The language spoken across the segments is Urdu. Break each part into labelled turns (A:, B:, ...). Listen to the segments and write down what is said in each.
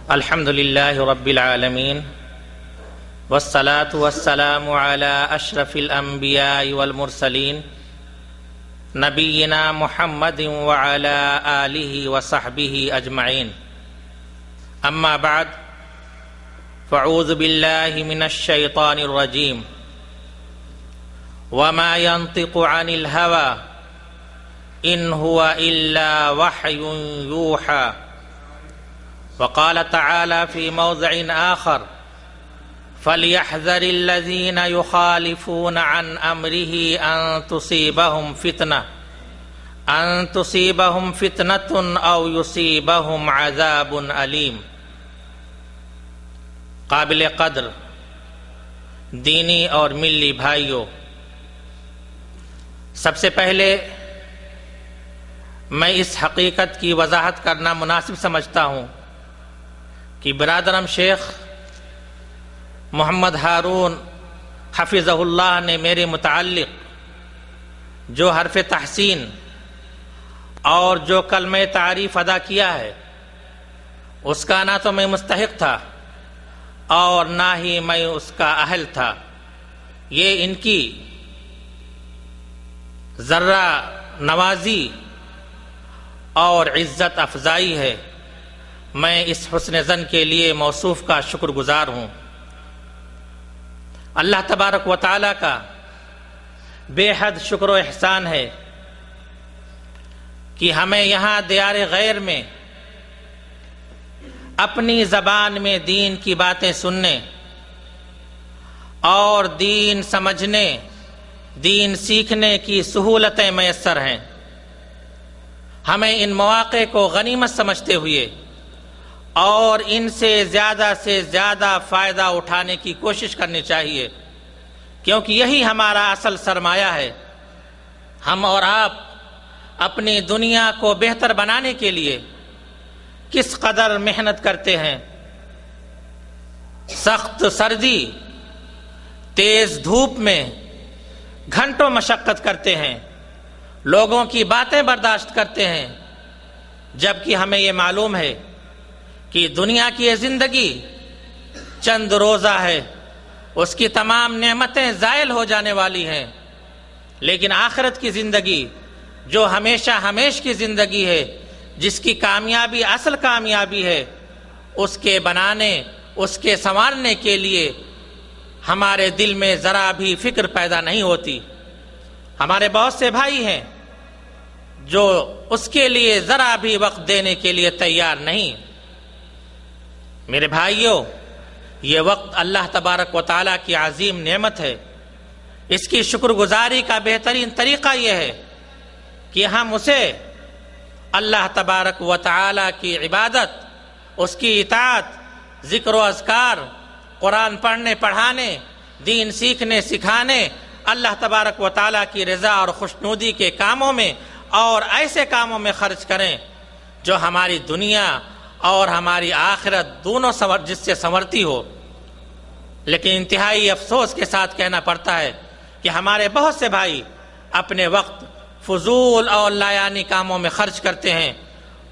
A: الحمد لله رب العالمين والصلاة والسلام على أشرف الأنبياء والمرسلين نبينا محمد وعلى آله وصحبه أجمعين. أما بعد، فأعوذ بالله من الشيطان الرجيم. وما ينطق عن الهوى إن هو إلا وحي يوحى. وقال تعالى في موضع آخر: فليحذر الذين يخالفون عن أمره أن تصيبهم فتنة أو يصيبهم عذاب أليم. قابل قدر دینی اور ملی بھائیوں، سب سے پہلے میں اس حقیقت کی وضاحت کرنا مناسب سمجھتا ہوں کہ برادرم شیخ محمد ہارون حفظہ اللہ نے میرے متعلق جو حرف تحسین اور جو کلمہ تعریف ادا کیا ہے، اس کا نہ تو میں مستحق تھا اور نہ ہی میں اس کا اہل تھا. یہ ان کی ذرہ نوازی اور عزت افزائی ہے. میں اس حسن ظن کے لیے موصوف کا شکر گزار ہوں. اللہ تبارک و تعالی کا بے حد شکر و احسان ہے کہ ہمیں یہاں دیار غیر میں اپنی زبان میں دین کی باتیں سننے اور دین سمجھنے، دین سیکھنے کی سہولتیں میسر ہیں. ہمیں ان مواقع کو غنیمت سمجھتے ہوئے اور ان سے زیادہ فائدہ اٹھانے کی کوشش کرنی چاہیے، کیونکہ یہی ہمارا اصل سرمایہ ہے. ہم اور آپ اپنی دنیا کو بہتر بنانے کے لیے کس قدر محنت کرتے ہیں. سخت سردی، تیز دھوپ میں گھنٹوں مشقت کرتے ہیں، لوگوں کی باتیں برداشت کرتے ہیں، جبکہ ہمیں یہ معلوم ہے کہ دنیا کی یہ زندگی چند روزہ ہے، اس کی تمام نعمتیں زائل ہو جانے والی ہیں. لیکن آخرت کی زندگی جو ہمیشہ ہمیش کی زندگی ہے، جس کی کامیابی اصل کامیابی ہے، اس کے بنانے، اس کے سنوارنے کے لیے ہمارے دل میں ذرا بھی فکر پیدا نہیں ہوتی. ہمارے بہت سے بھائی ہیں جو اس کے لیے ذرا بھی وقت دینے کے لیے تیار نہیں. میرے بھائیوں، یہ وقت اللہ تبارک و تعالیٰ کی عظیم نعمت ہے. اس کی شکر گزاری کا بہترین طریقہ یہ ہے کہ ہم اسے اللہ تبارک و تعالیٰ کی عبادت، اس کی اطاعت، ذکر و اذکار، قرآن پڑھنے پڑھانے، دین سیکھنے سکھانے، اللہ تبارک و تعالیٰ کی رضا اور خوشنودی کے کاموں میں اور ایسے کاموں میں خرچ کریں جو ہماری دنیا اور ہماری آخرت دونوں جس سے سنورتی ہو. لیکن انتہائی افسوس کے ساتھ کہنا پڑتا ہے کہ ہمارے بہت سے بھائی اپنے وقت فضول اور لایانی کاموں میں خرچ کرتے ہیں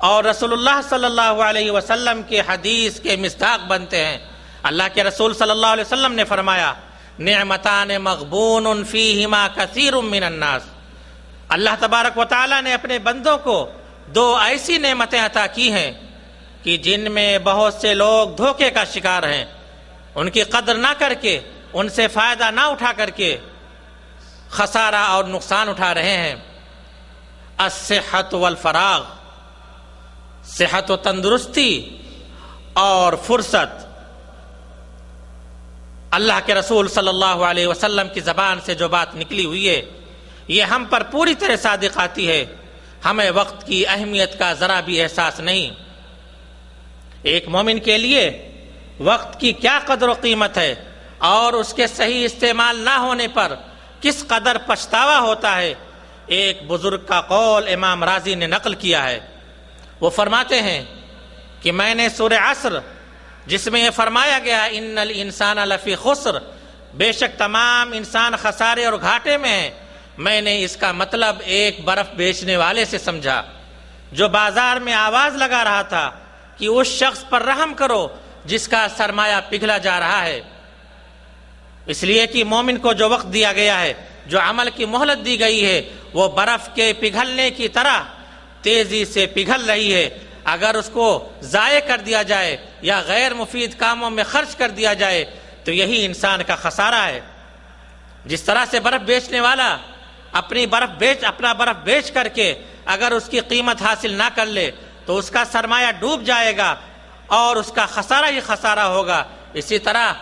A: اور رسول اللہ صلی اللہ علیہ وسلم کے حدیث کے مصداق بنتے ہیں. اللہ کے رسول صلی اللہ علیہ وسلم نے فرمایا: نعمتان مغبون فیہما کثیر من الناس. اللہ تبارک و تعالیٰ نے اپنے بندوں کو دو ایسی نعمتیں عطا کی ہیں کہ جن میں بہت سے لوگ دھوکے کا شکار ہیں. ان کی قدر نہ کر کے، ان سے فائدہ نہ اٹھا کر کے خسارہ اور نقصان اٹھا رہے ہیں. الصحت والفراغ، صحت و تندرستی اور فرصت. اللہ کے رسول صلی اللہ علیہ وسلم کی زبان سے جو بات نکلی ہوئی ہے، یہ ہم پر پوری طرح صادق آتی ہے. ہمیں وقت کی اہمیت کا ذرا بھی احساس نہیں. ایک مومن کے لیے وقت کی کیا قدر و قیمت ہے اور اس کے صحیح استعمال نہ ہونے پر کس قدر پچھتاوا ہوتا ہے. ایک بزرگ کا قول امام رازی نے نقل کیا ہے. وہ فرماتے ہیں کہ میں نے سورہ عصر، جس میں یہ فرمایا گیا ان الانسان لفی خسر، بے شک تمام انسان خسارے اور گھاٹے میں ہیں، میں نے اس کا مطلب ایک برف بیچنے والے سے سمجھا جو بازار میں آواز لگا رہا تھا کہ اس شخص پر رحم کرو جس کا سرمایہ پگھلا جا رہا ہے، اس لیے کہ مومن کو جو وقت دیا گیا ہے، جو عمل کی مہلت دی گئی ہے، وہ برف کے پگھلنے کی طرح تیزی سے پگھل رہی ہے۔ اگر اس کو ضائع کر دیا جائے یا غیر مفید کاموں میں خرچ کر دیا جائے تو یہی انسان کا خسارہ ہے۔ جس طرح سے برف بیچنے والا اپنا برف بیچ کر کے اگر اس کی قیمت حاصل نہ کر لے تو اس کا سرمایہ ڈوب جائے گا اور اس کا خسارہ ہی خسارہ ہوگا، اسی طرح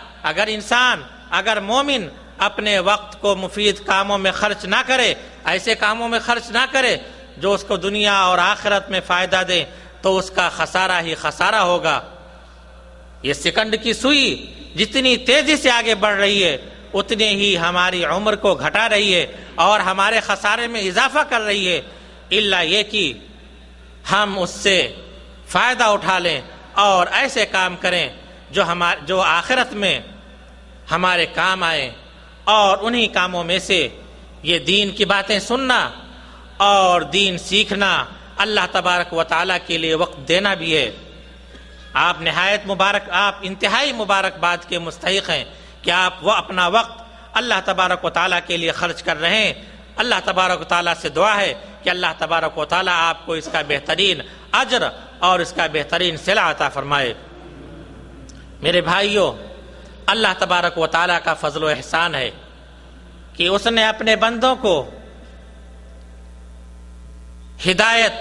A: اگر مومن اپنے وقت کو مفید کاموں میں خرچ نہ کرے، ایسے کاموں میں خرچ نہ کرے جو اس کو دنیا اور آخرت میں فائدہ دیں، تو اس کا خسارہ ہی خسارہ ہوگا۔ یہ سیکنڈ کی سوئی جتنی تیزی سے آگے بڑھ رہی ہے اتنے ہی ہماری عمر کو گھٹا رہی ہے اور ہمارے خسارے میں اضافہ کر رہی ہے، الا یہ کہ ہم اس سے فائدہ اٹھا لیں اور ایسے کام کریں جو آخرت میں ہمارے کام آئیں، اور انہی کاموں میں سے یہ دین کی باتیں سننا اور دین سیکھنا، اللہ تبارک و تعالیٰ کے لیے وقت دینا بھی ہے۔ آپ انتہائی مبارکباد کے مستحق ہیں کہ آپ اپنا وقت اللہ تبارک و تعالیٰ کے لیے خرچ کر رہے ہیں۔ اللہ تبارک و تعالیٰ سے دعا ہے کہ اللہ تبارک و تعالیٰ آپ کو اس کا بہترین اجر اور اس کا بہترین صلہ عطا فرمائے۔ میرے بھائیوں، اللہ تبارک و تعالیٰ کا فضل و احسان ہے کہ اس نے اپنے بندوں کو ہدایت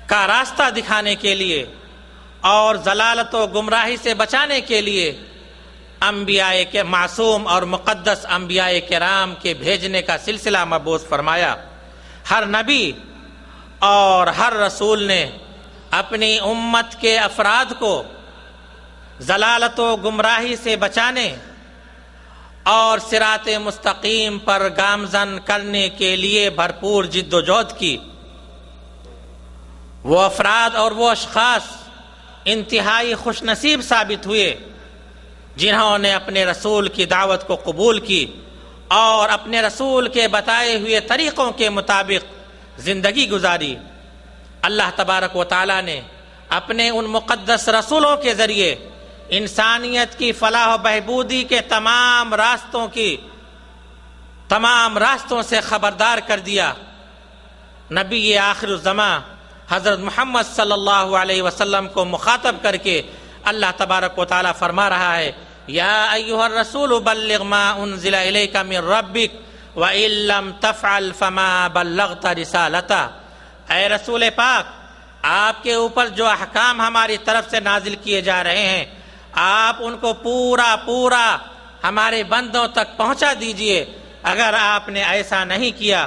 A: کا راستہ دکھانے کے لیے اور ضلالت و گمراہی سے بچانے کے لیے انبیاء کے معصوم اور مقدس انبیاء کرام کے بھیجنے کا سلسلہ مبعوث فرمایا۔ ہر نبی اور ہر رسول نے اپنی امت کے افراد کو ضلالت و گمراہی سے بچانے اور صراط مستقیم پر گامزن کرنے کے لیے بھرپور جد و جہد کی۔ وہ افراد اور وہ اشخاص انتہائی خوش نصیب ثابت ہوئے جنہوں نے اپنے رسول کی دعوت کو قبول کی اور اپنے رسول کے بتائے ہوئے طریقوں کے مطابق زندگی گزاری۔ اللہ تبارک و تعالیٰ نے اپنے ان مقدس رسولوں کے ذریعے انسانیت کی فلاح و بہبودی کے تمام راستوں سے خبردار کر دیا۔ نبی آخر الزماں حضرت محمد صلی اللہ علیہ وسلم کو مخاطب کر کے اللہ تبارک و تعالیٰ فرما رہا ہے، یا ایھا الرسول بلغ ما انزل الیک من ربک وان لم تفعل فما بلغت رسالتہ۔ اے رسول پاک، آپ کے اوپر جو احکام ہماری طرف سے نازل کیے جا رہے ہیں آپ ان کو پورا ہمارے بندوں تک پہنچا دیجئے۔ اگر آپ نے ایسا نہیں کیا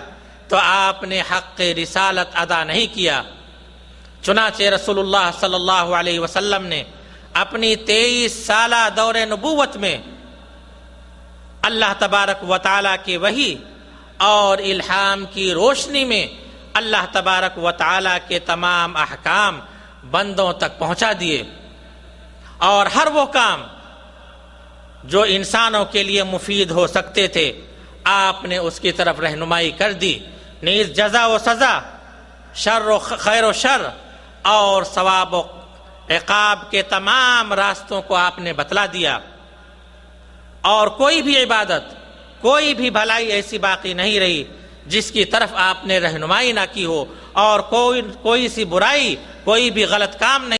A: تو آپ نے حق رسالت ادا نہیں کیا۔ چنانچہ رسول اللہ صلی اللہ علیہ وسلم نے اپنی 23 سالہ دور نبوت میں اللہ تبارک و تعالیٰ کی وحی اور الہام کی روشنی میں اللہ تبارک و تعالیٰ کے تمام احکام بندوں تک پہنچا دیے، اور ہر وہ کام جو انسانوں کے لیے مفید ہو سکتے تھے آپ نے اس کی طرف رہنمائی کر دی۔ نیز جزا و سزا، خیر و شر اور ثواب و عقاب کے تمام راستوں کو آپ نے بتلا دیا، اور کوئی بھی عبادت، کوئی بھی بھلائی ایسی باقی نہیں رہی جس کی طرف آپ نے رہنمائی نہ کی ہو، اور کوئی سی برائی، کوئی بھی غلط کام نہیں